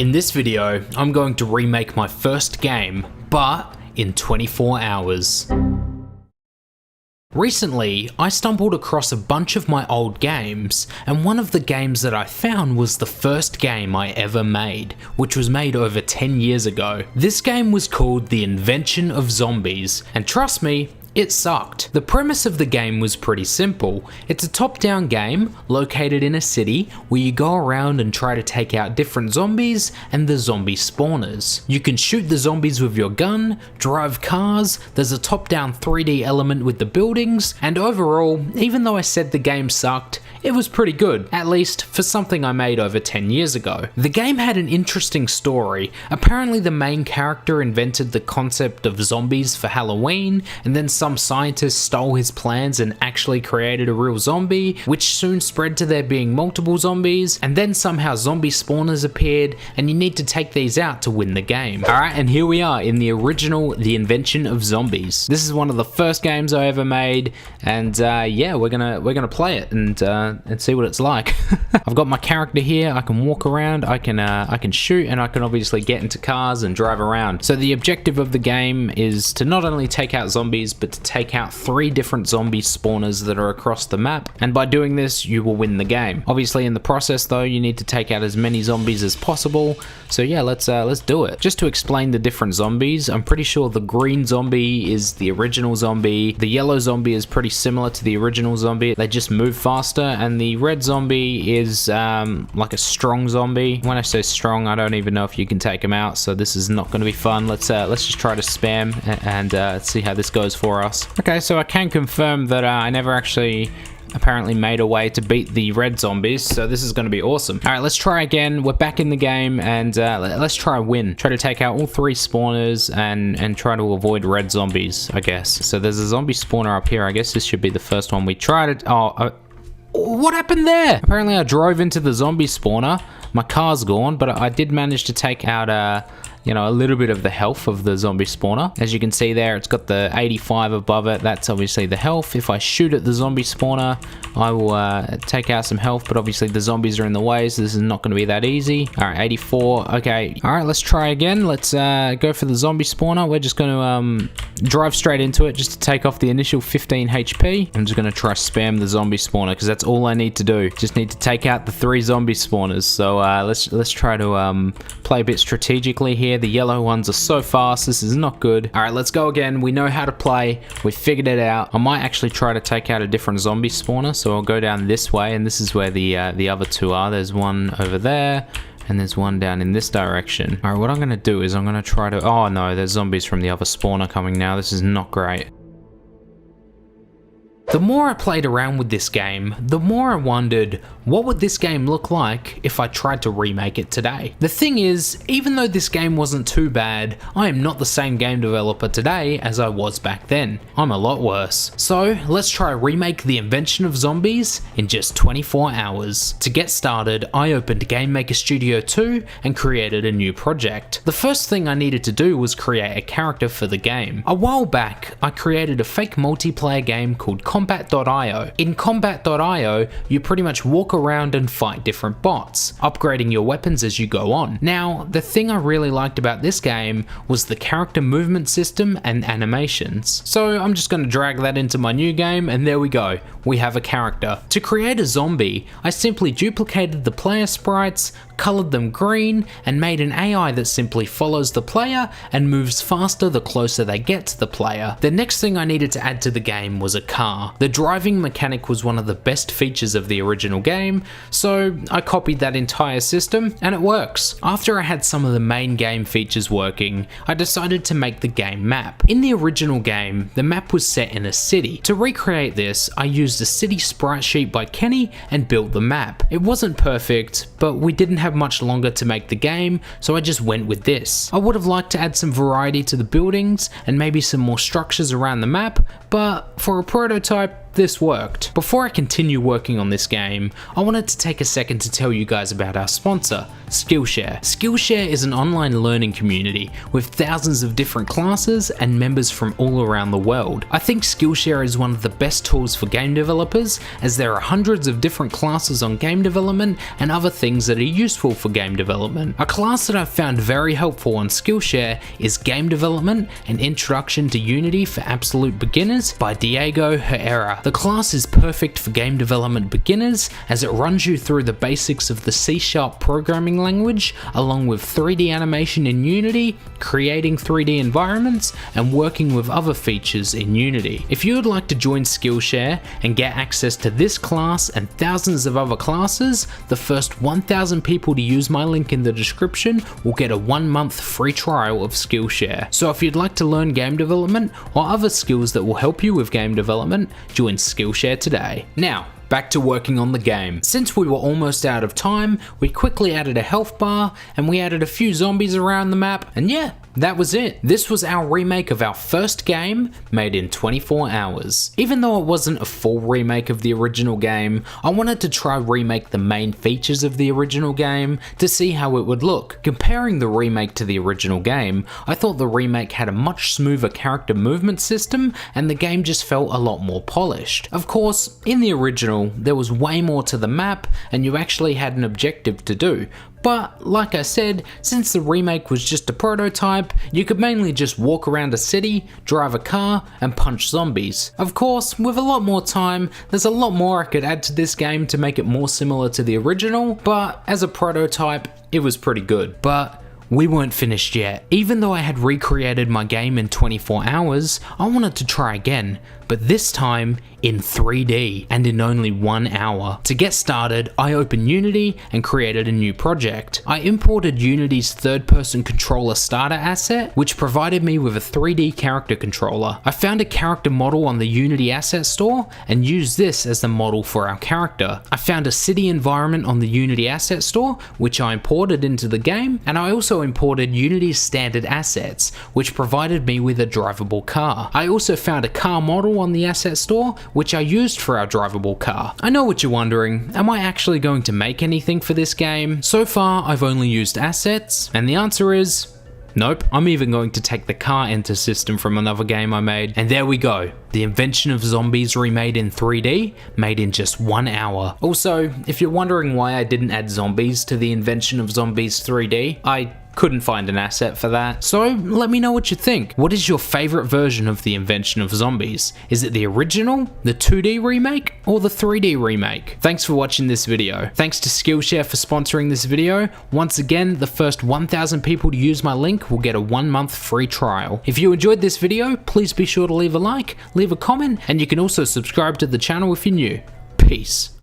In this video, I'm going to remake my first game, but in 24 hours. Recently, I stumbled across a bunch of my old games, and one of the games that I found was the first game I ever made, which was made over 10 years ago. This game was called The Invention of Zombies, and trust me, it sucked. The premise of the game was pretty simple. It's a top-down game located in a city where you go around and try to take out different zombies and the zombie spawners. You can shoot the zombies with your gun, drive cars, there's a top-down 3D element with the buildings, and overall, even though I said the game sucked, it was pretty good, at least for something I made over 10 years ago. The game had an interesting story. Apparently the main character invented the concept of zombies for Halloween, and then some scientist stole his plans and actually created a real zombie, which soon spread to there being multiple zombies, and then somehow zombie spawners appeared, and you need to take these out to win the game. Alright, and here we are in the original The Invention of Zombies. This is one of the first games I ever made, and yeah, we're gonna play it and see what it's like. I've got my character here. I can walk around, I can shoot, and I can obviously get into cars and drive around. So the objective of the game is to not only take out zombies, but to take out 3 different zombie spawners that are across the map, and by doing this you will win the game. Obviously in the process though, you need to take out as many zombies as possible. So yeah, let's do it. Just to explain the different zombies, I'm pretty sure the green zombie is the original zombie, the yellow zombie is pretty similar to the original zombie, they just move faster, and the red zombie is like a strong zombie. When I say strong, I don't even know if you can take them out, so this is not going to be fun. Let's just try to spam and see how this goes for us. Okay, so I can confirm that I never actually apparently made a way to beat the red zombies, so this is going to be awesome. Alright, let's try again. We're back in the game, and let's try a win. Try to take out all 3 spawners and try to avoid red zombies, I guess. So there's a zombie spawner up here. I guess this should be the first one we tried. What happened there? Apparently I drove into the zombie spawner. My car's gone, but I did manage to take out you know, a little bit of the health of the zombie spawner. As you can see there, it's got the 85 above it. That's obviously the health. If I shoot at the zombie spawner, I will take out some health, but obviously the zombies are in the way, so this is not going to be that easy. Alright, 84. Okay. Alright, let's try again. Let's go for the zombie spawner. We're just going to drive straight into it just to take off the initial 15 HP. I'm just going to try spam the zombie spawner because that's all I need to do. Just need to take out the 3 zombie spawners. So let's try to play a bit strategically here. The yellow ones are so fast, this is not good. Alright, let's go again. We know how to play, we figured it out. I might actually try to take out a different zombie spawner, so I'll go down this way, and this is where the other 2 are. There's one over there, and there's one down in this direction. Alright, what I'm going to do is I'm going to try to... Oh no, there's zombies from the other spawner coming now. This is not great. The more I played around with this game, the more I wondered, what would this game look like if I tried to remake it today? The thing is, even though this game wasn't too bad, I am not the same game developer today as I was back then. I'm a lot worse. So let's try remake The Invention of Zombies in just 24 hours. To get started, I opened GameMaker Studio 2 and created a new project. The first thing I needed to do was create a character for the game. A while back, I created a fake multiplayer game called Combat.io. In Combat.io, you pretty much walk around and fight different bots, upgrading your weapons as you go on. Now, the thing I really liked about this game was the character movement system and animations. So I'm just going to drag that into my new game, and there we go. We have a character. To create a zombie, I simply duplicated the player sprites, colored them green, and made an AI that simply follows the player and moves faster the closer they get to the player. The next thing I needed to add to the game was a car. The driving mechanic was one of the best features of the original game, so I copied that entire system, and it works. After I had some of the main game features working, I decided to make the game map. In the original game, the map was set in a city. To recreate this, I used a city sprite sheet by Kenny and built the map. It wasn't perfect, but we didn't have much longer to make the game, so I just went with this. I would have liked to add some variety to the buildings and maybe some more structures around the map, but for a prototype, this worked. Before I continue working on this game, I wanted to take a second to tell you guys about our sponsor, Skillshare. Skillshare is an online learning community with thousands of different classes and members from all around the world. I think Skillshare is one of the best tools for game developers, as there are hundreds of different classes on game development and other things that are useful for game development. A class that I've found very helpful on Skillshare is Game Development: An Introduction to Unity for Absolute Beginners by Diego Herrera. The class is perfect for game development beginners as it runs you through the basics of the C# programming language, along with 3D animation in Unity, creating 3D environments, and working with other features in Unity. If you would like to join Skillshare and get access to this class and thousands of other classes, the first 1,000 people to use my link in the description will get a 1-month free trial of Skillshare. So if you'd like to learn game development or other skills that will help you with game development, join Skillshare today. Now, back to working on the game. Since we were almost out of time, we quickly added a health bar and we added a few zombies around the map, and yeah, that was it. This was our remake of our first game, made in 24 hours. Even though it wasn't a full remake of the original game, I wanted to try remake the main features of the original game to see how it would look. Comparing the remake to the original game, I thought the remake had a much smoother character movement system and the game just felt a lot more polished. Of course, in the original, there was way more to the map and you actually had an objective to do. But, like I said, since the remake was just a prototype, you could mainly just walk around a city, drive a car, and punch zombies. Of course, with a lot more time, there's a lot more I could add to this game to make it more similar to the original, but as a prototype, it was pretty good. But we weren't finished yet. Even though I had recreated my game in 24 hours, I wanted to try again, but this time in 3D and in only 1 hour. To get started, I opened Unity and created a new project. I imported Unity's third-person controller starter asset, which provided me with a 3D character controller. I found a character model on the Unity asset store and used this as the model for our character. I found a city environment on the Unity asset store, which I imported into the game, and I also imported Unity's standard assets, which provided me with a drivable car. I also found a car model on the asset store, which I used for our drivable car. I know what you're wondering, am I actually going to make anything for this game? So far, I've only used assets, and the answer is nope. I'm even going to take the car enter system from another game I made, and there we go. The Invention of Zombies remade in 3D, made in just 1 hour. Also, if you're wondering why I didn't add zombies to the Invention of Zombies 3D, I couldn't find an asset for that. So let me know what you think. What is your favorite version of the Invention of Zombies? Is it the original, the 2D remake, or the 3D remake? Thanks for watching this video. Thanks to Skillshare for sponsoring this video. Once again, the first 1,000 people to use my link will get a 1-month free trial. If you enjoyed this video, please be sure to leave a like, leave a comment, and you can also subscribe to the channel if you're new. Peace.